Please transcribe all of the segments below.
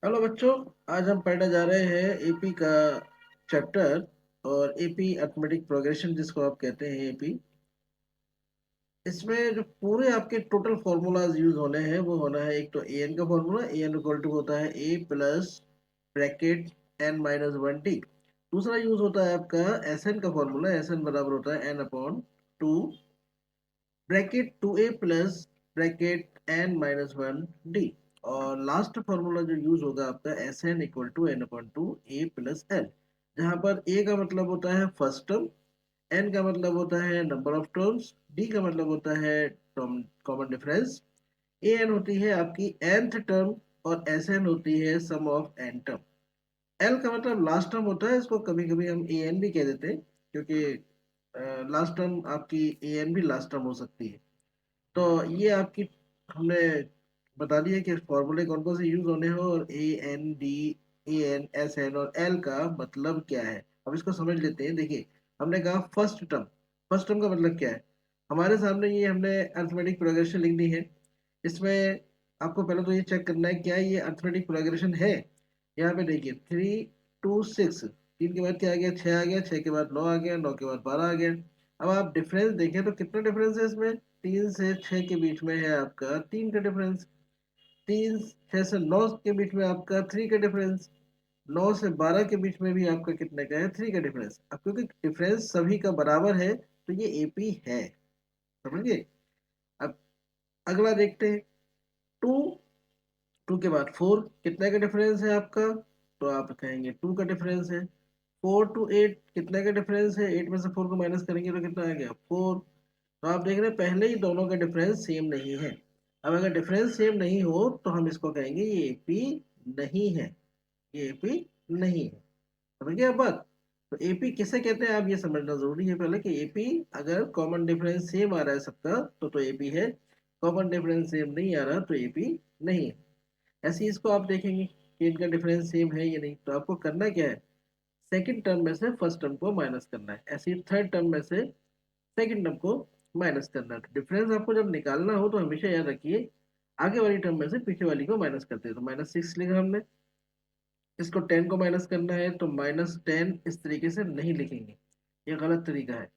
Hello बच्चों। आज हम पढ़ने जा रहे हैं एपी का चैप्टर और एपी अरिथमेटिक प्रोग्रेशन जिसको आप कहते हैं एपी। इसमें जो पूरे आपके टोटल फार्मूलाज यूज होने हैं वो होना है, एक तो ए एन का formula, A N equal to होता है A plus bracket N minus one D. दूसरा यूज होता है आपका एस एन का फार्मूला, एस एन बराबर होता है N upon two bracket two A plus bracket N minus one D. और लास्ट फॉर्मूला जो यूज होगा आपका S N equal to N upon two A plus N, जहां पर ए का मतलब होता है फर्स्ट टर्म, एन का मतलब होता है नंबर ऑफ टर्म्स, डी का मतलब होता है कॉमन डिफरेंस, ए एन होती है आपकी nth टर्म और एस एन होती है सम ऑफ एन टर्म। एल का मतलब लास्ट टर्म होता है, इसको कभी कभी हम ए एन भी कह देते हैं क्योंकि लास्ट टर्म आपकी ए एन भी लास्ट टर्म हो सकती है। तो ये आपकी हमने बता दिया कि फॉर्मूले कौन कौन से यूज होने हो और A N D A N S N और एल का मतलब क्या है। अब इसको समझ लेते हैं। देखिए, हमने कहा फर्स्ट टर्म। फर्स्ट टर्म का मतलब क्या है? हमारे सामने ये हमने अरिथमेटिक प्रोग्रेशन लिखनी है। इसमें आपको पहले तो ये चेक करना है क्या ये अरिथमेटिक प्रोग्रेशन है। यहाँ पे देखिए 3 2 6, 3 के बाद क्या आ गया? 6 आ गया, 6 के बाद 9 आ गया, 9 के बाद 12 आ गया। अब आप डिफरेंस देखें तो कितना डिफरेंस है इसमें? 3 से 6 के बीच में है आपका 3 का डिफरेंस। 3 6 से 9 के बीच में आपका 3 का डिफरेंस। 9 से 12 के बीच में भी आपका कितने का है? 3 का डिफरेंस। अब क्योंकि डिफरेंस सभी का बराबर है तो ये एपी है। समझिए। अब अगला देखते हैं। टू, 2 के बाद 4, कितने का डिफरेंस है आपका? तो आप कहेंगे 2 का डिफरेंस है। 4 to 8, कितने का डिफरेंस है? 8 में से 4 को माइनस करेंगे तो कितना आ गया? 4। तो आप देख रहे हैं पहले ही दोनों का डिफरेंस सेम नहीं है। अब अगर डिफरेंस सेम नहीं हो तो हम इसको कहेंगे ये एपी नहीं है। ये एपी नहीं है। समझ गए अब बात? तो एपी किसे कहते हैं आप ये समझना जरूरी है पहले कि एपी अगर कॉमन डिफरेंस सेम आ रहा है सबका तो एपी है। कॉमन डिफरेंस सेम नहीं आ रहा तो एपी नहीं है। ऐसे ही इसको आप देखेंगे कि इनका डिफरेंस सेम है या नहीं, तो आपको करना क्या है? सेकंड टर्म में से फर्स्ट टर्म को माइनस करना है, ऐसे ही थर्ड टर्म में से सेकंड टर्म को माइनस करना है। तो डिफरेंस आपको जब निकालना हो तो हमेशा याद रखिए आगे वाली टर्म में से पीछे वाली को माइनस करते हैं। तो -6 लिखा हमने, इसको 10 को माइनस करना है तो -10 इस तरीके से नहीं लिखेंगे, ये गलत तरीका है।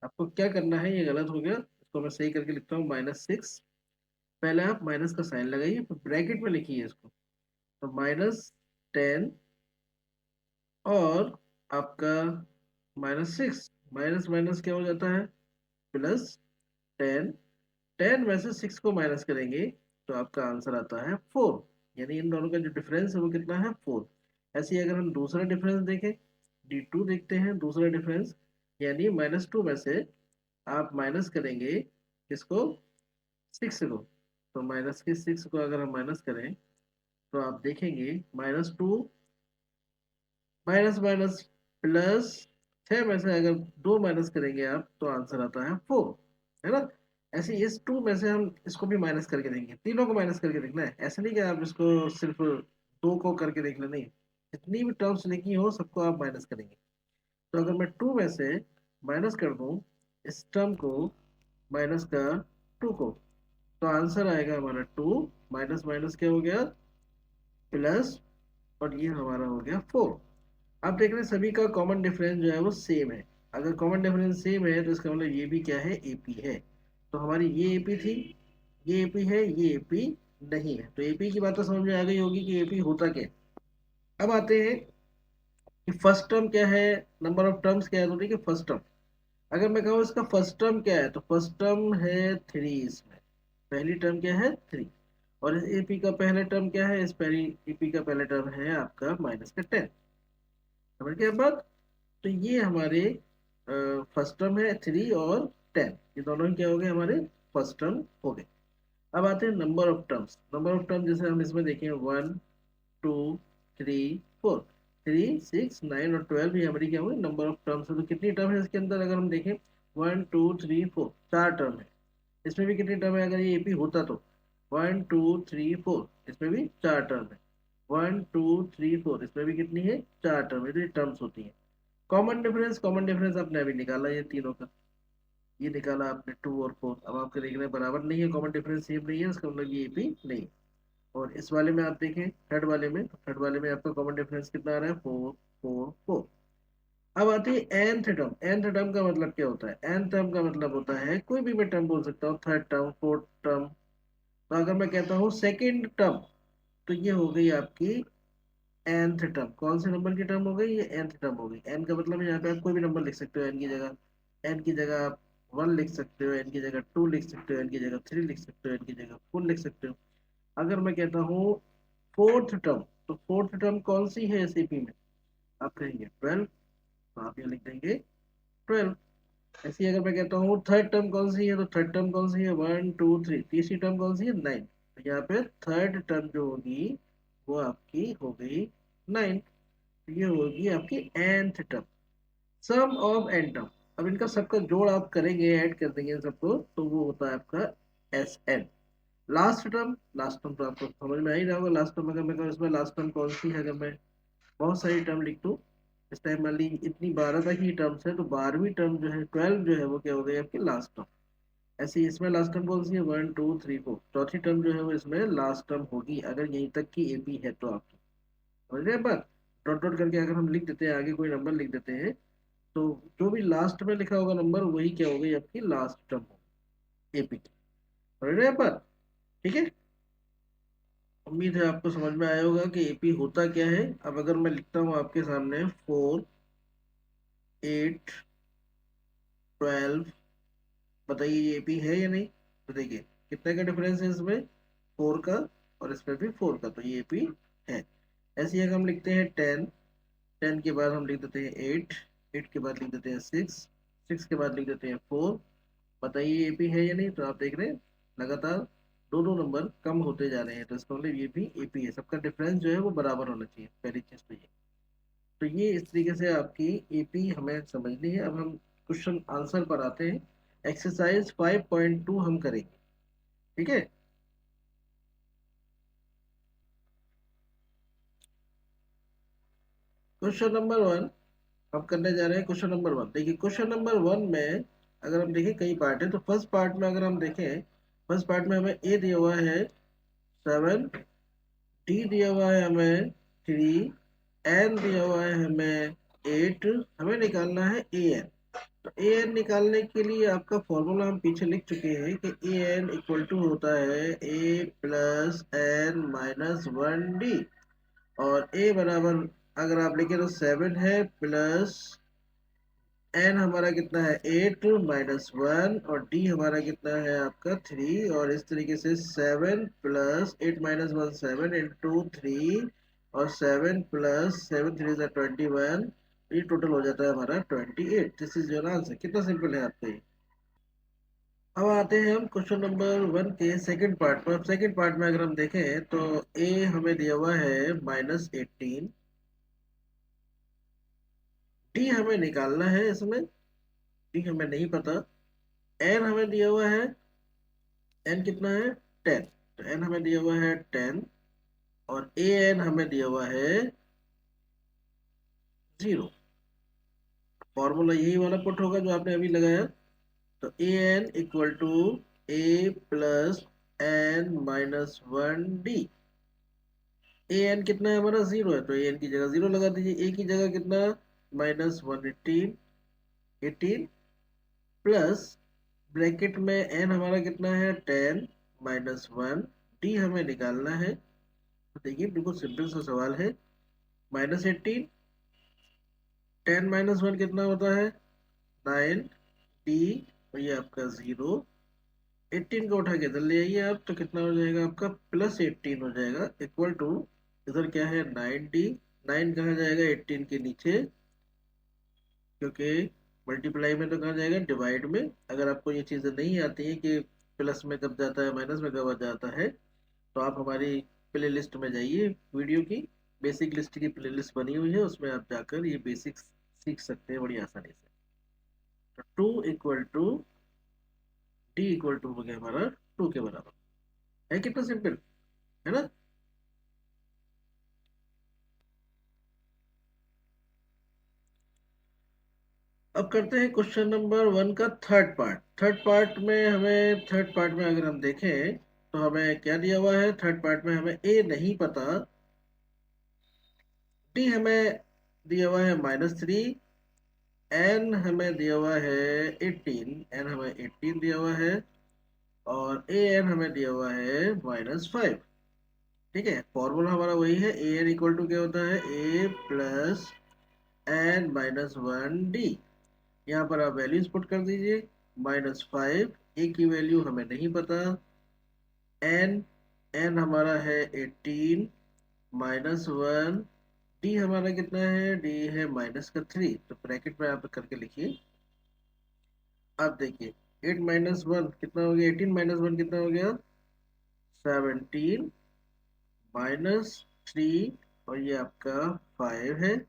आपको क्या करना है? ये गलत हो गया, इसको मैं सही करके लिखता हूँ -6। पहले आप माइनस का साइन लगाइए, फिर ब्रैकेट में लिखिए इसको। तो -10 और आपका -6, माइनस माइनस क्या हो जाता है? +10। 10 में से 6 को माइनस करेंगे तो आपका आंसर आता है 4। यानी इन दोनों का जो डिफरेंस है वो कितना है? 4। ऐसे ही अगर हम दूसरा डिफरेंस देखें, D2 देखते हैं दूसरा डिफरेंस। यानी -2 में से आप माइनस करेंगे किसको? 6 को। तो -6 को अगर हम माइनस करें तो आप देखेंगे -2 माइनस माइनस प्लस 6 में से अगर 2 माइनस करेंगे आप तो आंसर आता है 4। है ना? ऐसे ही इस 2 में से हम इसको भी माइनस करके देंगे, तीनों को माइनस करके देखना है। ऐसा नहीं कि आप इसको सिर्फ 2 को करके देख लें, नहीं, जितनी भी टर्म्स लिखी हो सबको आप माइनस करेंगे। तो अगर मैं 2 में से माइनस कर दूं इस टर्म को माइनस का 2 को, तो आंसर आएगा हमारा 2 माइनस माइनस क्या हो गया? प्लस, और ये हमारा हो गया 4। आप देख रहे हैं सभी का कॉमन डिफरेंस जो है वो सेम है। अगर कॉमन डिफरेंस सेम है तो इसका मतलब ये भी क्या है? एपी है। तो हमारी ये एपी थी, ये एपी है, ये एपी नहीं है। तो एपी की बात तो समझ में आ गई होगी कि एपी होता क्या है। अब आते हैं कि फर्स्ट टर्म क्या है, नंबर ऑफ टर्म्स क्या है। तो देखिए फर्स्ट टर्म, अगर मैं कहूँ इसका फर्स्ट टर्म क्या है तो फर्स्ट टर्म है 3। इसमें पहली टर्म क्या है? 3। और इस एपी का पहला टर्म क्या है? इस पहली एपी का पहला टर्म है आपका -10। समझ गए अब बात? तो ये हमारे फर्स्ट टर्म है 3 और 10, ये दोनों ही क्या हो गए? हमारे फर्स्ट टर्म हो गए। अब आते हैं number of terms. Number of term जैसे हम इसमें देखें 1 2 3 4, 3 6 9 और 12 भी हमारी क्या हुई? नंबर ऑफ टर्म्स है। तो कितनी टर्म है इसके अंदर? अगर हम देखें 1 2 3 4, 4 टर्म है। इसमें भी कितनी टर्म है? अगर ये एपी होता तो 1 2 3 4, इसमें भी 4 टर्म है। 1 2 3 4, इसमें भी कितनी है? 4 टर्म है। तो ये टर्म्स होती है। कॉमन डिफरेंस, कॉमन डिफरेंस आपने अभी निकाला ये तीनों का, ये निकाला आपने 2 और 4। अब आपके देख रहे हैं बराबर नहीं है, कॉमन डिफरेंस सेम नहीं है, इसका मतलब ये एपी नहीं। और इस वाले में आप देखें थर्ड वाले में, तो थर्ड वाले में आपका कॉमन डिफरेंस कितना आ रहा है, 4 4 4। अब आती है nth टर्म। nth टर्म का मतलब क्या होता है, nth टर्म का मतलब होता है कोई भी मैं टर्म बोल सकता हूँ, थर्ड टर्म, फोर्थ टर्म। तो अगर मैं कहता हूँ सेकेंड टर्म, तो ये हो गई आपकी nth टर्म। कौन से नंबर की टर्म हो गई, ये nth टर्म हो गई। n का मतलब यहाँ पे आप कोई भी नंबर लिख सकते हो n की जगह। n की जगह आप 1 लिख सकते हो, n की जगह 2 लिख सकते हो, n की जगह 3 लिख सकते हो, n की जगह 4 लिख सकते हो। अगर मैं कहता हूँ फोर्थ टर्म, तो फोर्थ टर्म कौन सी है एसईपी में, आप कहेंगे 12, तो आप यहाँ लिख देंगे 12। ऐसे ही अगर मैं कहता हूँ थर्ड टर्म कौन सी है, तो थर्ड टर्म कौन सी है, 1 2 3। तीसरी टर्म कौन सी है, 9। तो यहाँ पे थर्ड टर्म जो होगी वो आपकी हो गई 9। ये होगी आपकी nth term. Sum of n term, अब इनका सबका जोड़ आप करेंगे, ऐड कर देंगे इन सबको, तो वो होता है आपका Sn। Last term, last term तो आपको समझ में आ ही रहा होगा। लास्ट टर्म अगर मैं कहूँ इसमें लास्ट टर्म कौन सी है, अगर मैं बहुत सारी टर्म लिख दूँ, इस टाइम मान ली इतनी 12 तक ही टर्म्स है, तो 12वीं टर्म जो है 12 जो है वो क्या हो गई आपकी लास्ट टर्म। ऐसे ही इसमें लास्ट टर्म कौन सी है, 1 2 3 4। चौथी टर्म जो है वो इसमें लास्ट टर्म होगी, अगर यहीं तक की एपी है तो आपकी। समझ रहे हैं बात। डॉट डॉट करके अगर हम लिख देते हैं, आगे कोई नंबर लिख देते हैं, तो जो भी लास्ट में लिखा होगा नंबर, वही क्या हो गई आपकी लास्ट टर्म होगी एपी की। समझ रहे हैं बात। ठीक है, उम्मीद है आपको समझ में आया होगा कि एपी होता क्या है। अब अगर मैं लिखता हूँ आपके सामने 4 8 12, बताइए ये एपी है या नहीं। तो देखिए कितने का डिफरेंस है इसमें, 4 का, और इसमें भी 4 का, तो ये एपी है। ऐसे ही अगर हम लिखते हैं 10, 10 के बाद हम लिख देते हैं 8, 8 के बाद लिख देते हैं 6, 6 के बाद लिख देते हैं 4। बताइए एपी है या नहीं। तो आप देख रहे हैं लगातार दो दो नंबर कम होते जा रहे हैं, तो इसका मतलब ये भी एपी है। सबका डिफरेंस जो है वो बराबर होना चाहिए, पहली चीज तो ये। तो ये इस तरीके से आपकी एपी हमें समझनी है। अब हम क्वेश्चन आंसर पर आते हैं। एक्सरसाइज 5.2 हम करेंगे। ठीक है, क्वेश्चन नंबर 1 हम करने जा रहे हैं। क्वेश्चन नंबर 1 देखिए, क्वेश्चन नंबर 1 में अगर हम देखें कई पार्ट है, तो फर्स्ट पार्ट में अगर हम देखें, फर्स्ट पार्ट में हमें ए दिया हुआ है 7, डी दिया हुआ है हमें 3, एन दिया हुआ है हमें 8। हमें निकालना है ए एन। तो ए एन निकालने के लिए आपका फॉर्मूला हम पीछे लिख चुके हैं कि ए एन इक्वल टू होता है A plus N minus 1 D. और ए बराबर अगर आप लिखे तो 7 है, प्लस एन हमारा कितना है 8 माइनस 1, और डी हमारा कितना है आपका 3। और इस तरीके से 7 प्लस 8 माइनस 1 7 इंटू 3, और 7 प्लस 7 3 जा 21। ये टोटल हो जाता है हमारा 28। This is your answer. कितना सिंपल है आपका ये। अब आते हैं हम क्वेश्चन नंबर 1 के सेकंड पार्ट पर। सेकंड पार्ट में अगर हम देखें तो ए हमें दिया हुआ है -18, डी हमें निकालना है इसमें, डी हमें नहीं पता। एन हमें दिया हुआ है, एन कितना है 10, तो एन हमें दिया हुआ है 10, और ए एन हमें दिया हुआ है 0। फॉर्मूला यही वाला पुट होगा जो आपने अभी लगाया। तो A N equal to A plus N minus 1 D. A N कितना है हमारा 0 है, तो ए एन की जगह 0 लगा दीजिए। ए की जगह कितना -118, 18, प्लस ब्रैकेट में एन हमारा कितना है 10 माइनस 1, डी हमें निकालना है। तो देखिए बिल्कुल सिंपल सा सवाल है। -18, 10 - 1 कितना होता है 9, डी, और ये आपका 0। 18 को उठा के इधर ले आइए आप, तो कितना हो जाएगा आपका +18 हो जाएगा, इक्वल टू इधर क्या है 9 डी। 9 कहाँ जाएगा 18 के नीचे, क्योंकि मल्टीप्लाई में तो कहाँ जाएगा डिवाइड में। अगर आपको ये चीज़ें नहीं आती हैं कि प्लस में कब जाता है माइनस में कब जाता है, तो आप हमारी प्ले लिस्ट में जाइए, वीडियो की बेसिक लिस्ट की प्ले लिस्ट बनी हुई है, उसमें आप जाकर ये बेसिक्स सीख सकते हैं बड़ी आसानी से। तो 2 equal to D equal to हो गया हमारा 2 के बराबर। है कितना सिंपल, है ना। अब करते हैं क्वेश्चन नंबर 1 का थर्ड पार्ट। थर्ड पार्ट में अगर हम देखें तो हमें क्या दिया हुआ है, थर्ड पार्ट में हमें ए नहीं पता, डी हमें दिया हुआ है -3, एन हमें दिया हुआ है 18, एन हमें 18 दिया हुआ है, और ए एन हमें दिया हुआ है -5। ठीक है, फॉर्मूला हमारा वही है, ए एन इक्वल टू क्या होता है, ए प्लस एन -1 डी। यहाँ पर आप वैल्यूज पुट कर दीजिए, -5, ए की वैल्यू हमें नहीं पता, एन एन हमारा है 18, -1, डी हमारा कितना है, डी है -3। तो ब्रैकेट में आप करके लिखिए। अब देखिए 8 -1 कितना हो गया, 18 -1 कितना हो गया, 17, -3, और ये आपका 5 है।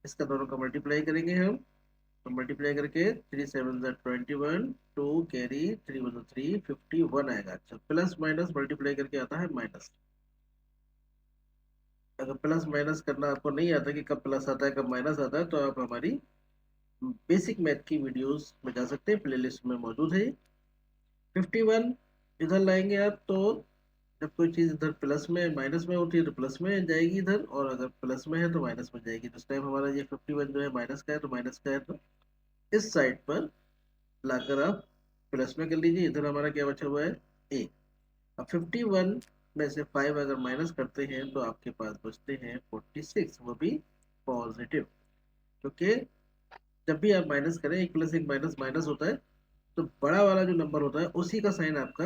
इसका दोनों का मल्टीप्लाई करेंगे हम, तो मल्टीप्लाई करके 3 7 21, 2 कैरी 3 1 3, 51 आएगा। अच्छा, प्लस माइनस मल्टीप्लाई करके आता है माइनस। अगर प्लस माइनस करना आपको नहीं आता कि कब प्लस आता है कब माइनस आता है, तो आप हमारी बेसिक मैथ की वीडियोस में जा सकते हैं, प्लेलिस्ट में मौजूद है। 51 इधर लाएंगे आप, तो जब कोई चीज इधर प्लस में माइनस में होती है तो प्लस में जाएगी इधर, और अगर प्लस में है तो माइनस में जाएगी। तो इस टाइम हमारा ये 51 जो है माइनस का है, तो माइनस का है, तो इस साइड पर लाकर आप प्लस में कर लीजिए। इधर हमारा क्या बचा हुआ है, ए। अब 51 में से 5 अगर माइनस करते हैं तो आपके पास बचते हैं 46, वो भी पॉजिटिव। क्योंकि जब भी आप माइनस करें, एक प्लस एक माइनस माइनस होता है, तो बड़ा वाला जो नंबर होता है उसी का साइन आपका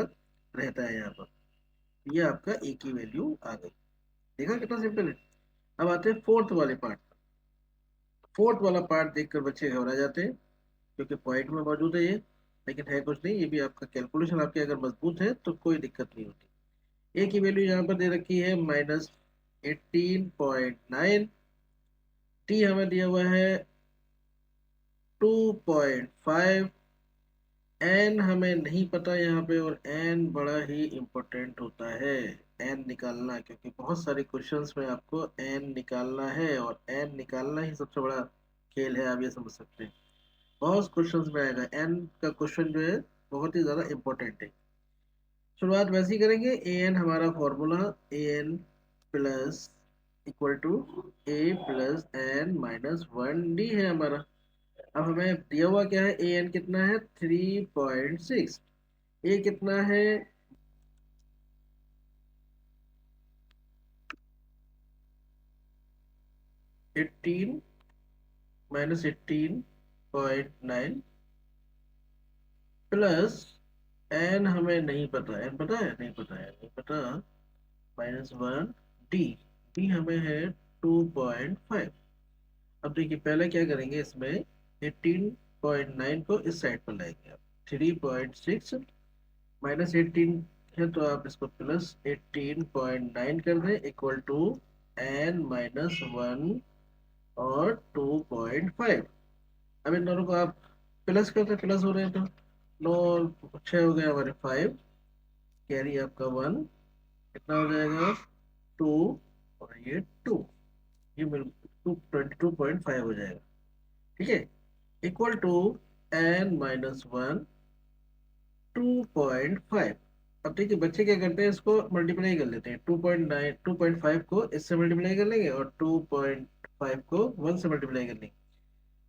रहता है यहाँ पर। ये आपका ए की वैल्यू आ गई। देखा कितना सिंपल है। अब आते हैं फोर्थ वाले पार्ट। फोर्थ वाला पार्ट देखकर बच्चे घबरा जाते हैं, क्योंकि पॉइंट में मौजूद है ये, लेकिन है कुछ नहीं। ये भी आपका कैलकुलेशन आपके अगर मजबूत है तो कोई दिक्कत नहीं होती। ए की वैल्यू यहाँ पर दे रखी है -18.9, टी हमें दिया हुआ है 2.5, एन हमें नहीं पता यहाँ पे, और एन बड़ा ही इम्पोर्टेंट होता है, एन निकालना, क्योंकि बहुत सारे क्वेश्चंस में आपको एन निकालना है, और एन निकालना ही सबसे बड़ा खेल है, आप ये समझ सकते हैं। बहुत क्वेश्चंस में आएगा एन का क्वेश्चन जो है, बहुत ही ज्यादा इम्पोर्टेंट है। शुरुआत वैसे ही करेंगे। ए एन हमारा formula, A N plus equal to A plus N -1 D है हमारा। अब हमें दिया हुआ क्या है, ए एन कितना है 3.6, ए कितना है एट्टीन -18.9, प्लस एन हमें नहीं पता, एन पता है नहीं पता है, नहीं पता, -1 डी, डी हमें है 2.5। अब देखिए पहले क्या करेंगे, इसमें 18.9 को इस साइड पर लाएंगे आप, 3.6 -18 है, तो आप इसको प्लस 18.9 कर दें, इक्वल टू n-1 और 2.5। अब इन दोनों को आप प्लस करते, प्लस हो रहे हैं, तो 9 6 हो गया हमारे 5, कैरी आपका 1, कितना हो जाएगा 2, और ये 2, ये मिल 22.5 हो जाएगा। ठीक है, इक्वल टू n-1 2.5। अब देखिए बच्चे क्या करते हैं, इसको मल्टीप्लाई कर लेते हैं, 2.9 2.5 को इससे मल्टीप्लाई कर लेंगे, और 2.5 को 1 से मल्टीप्लाई कर लेंगे।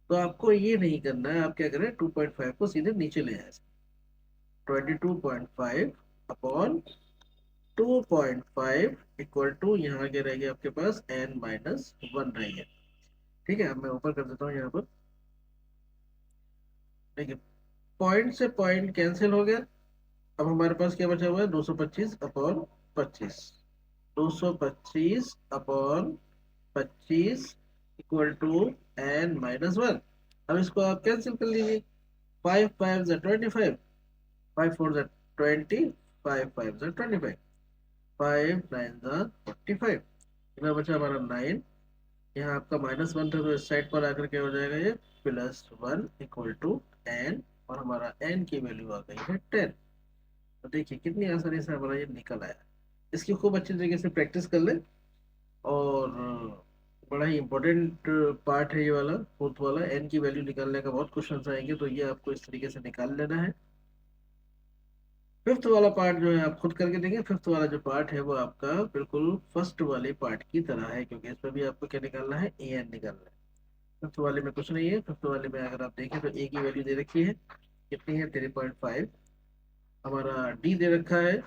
तो आपको ये नहीं करना है, आप क्या करें 2.5 को सीधे नीचे ले आए, 22.5 अपॉन 2.5 इक्वल टू, यहाँ क्या रहेगा आपके पास n-1 रहेगा। ठीक है, अब मैं ऊपर कर देता हूँ यहाँ पर। देखिए पॉइंट से पॉइंट कैंसिल हो गया। अब हमारे पास क्या बचा हुआ है, 225 upon 25, 225 upon 25 equal to n-1। अब इसको आप कैंसिल कर लीजिए, 5 5 25, 5 4 20, 5 5 25, 5 9 45, कितना बचा हमारा 9। यहाँ आपका -1 था, तो इस साइड पर आकर के हो जाएगा ये +1 इक्वल टू n, और हमारा n की वैल्यू आ गई है 10। तो देखिए कितनी आसानी से हमारा ये निकल आया। इसकी खूब अच्छी तरीके से प्रैक्टिस कर ले, और बड़ा ही इंपॉर्टेंट पार्ट है ये वाला, फोर्थ वाला, एन की वैल्यू निकालने का बहुत क्वेश्चन आएंगे, तो ये आपको इस तरीके से निकाल लेना है। फिफ्थ वाला पार्ट जो है आप खुद करके देंगे। फिफ्थ वाला जो पार्ट है वो आपका बिल्कुल फर्स्ट वाले पार्ट की तरह है, क्योंकि इसमें भी आपको क्या निकालना है, ए एन निकालना है। फिफ्थ वाले में कुछ नहीं है। फिफ्थ वाले में अगर आप देखें तो ए की वैल्यू दे रखी है, कितनी है, 3.5। हमारा डी दे रखा है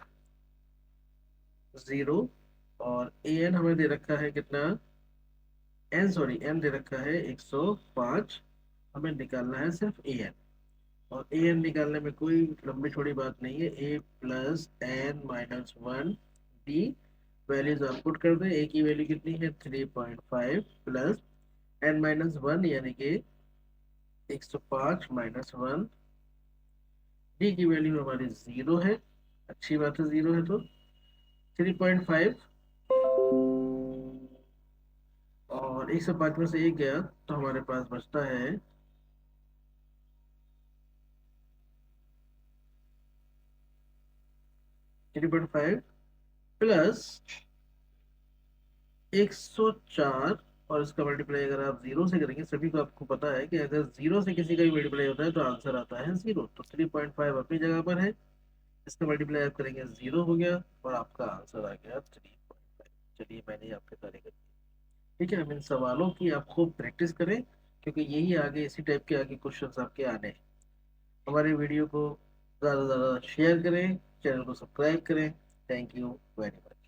0, और ए एन हमें दे रखा है कितना, एन सॉरी एन दे रखा है 105। हमें निकालना है सिर्फ ए एन, और ए एन निकालने में कोई लंबी छोड़ी बात नहीं है। A plus N minus one D, values आप पुट कर दें। ए की वैल्यू कितनी है, 3.5 प्लस एन माइनस वन यानी कि 105 माइनस वन, डी की वैल्यू हमारी 0 है। अच्छी बात है, 0 है तो 3.5, और 105 में से एक गया तो हमारे पास बचता है 3.5 प्लस 104, और इसका मल्टीप्लाई अगर आप जीरो से करेंगे, सभी को आपको पता है कि अगर जीरो से किसी का भी मल्टीप्लाई होता है तो आंसर आता है 0। तो 3.5 अपनी जगह पर है, इसका मल्टीप्लाई आप करेंगे 0 हो गया, और आपका आंसर आ गया 3.5। चलिए मैंने आपके सारे कर दिए। ठीक है, अब इन सवालों की आप खूब प्रैक्टिस करें, क्योंकि यही आगे इसी टाइप के आगे क्वेश्चंस आपके आने हैं। हमारे वीडियो को ज़्यादा से ज़्यादा शेयर करें, चैनल को सब्सक्राइब करें। Thank you very much.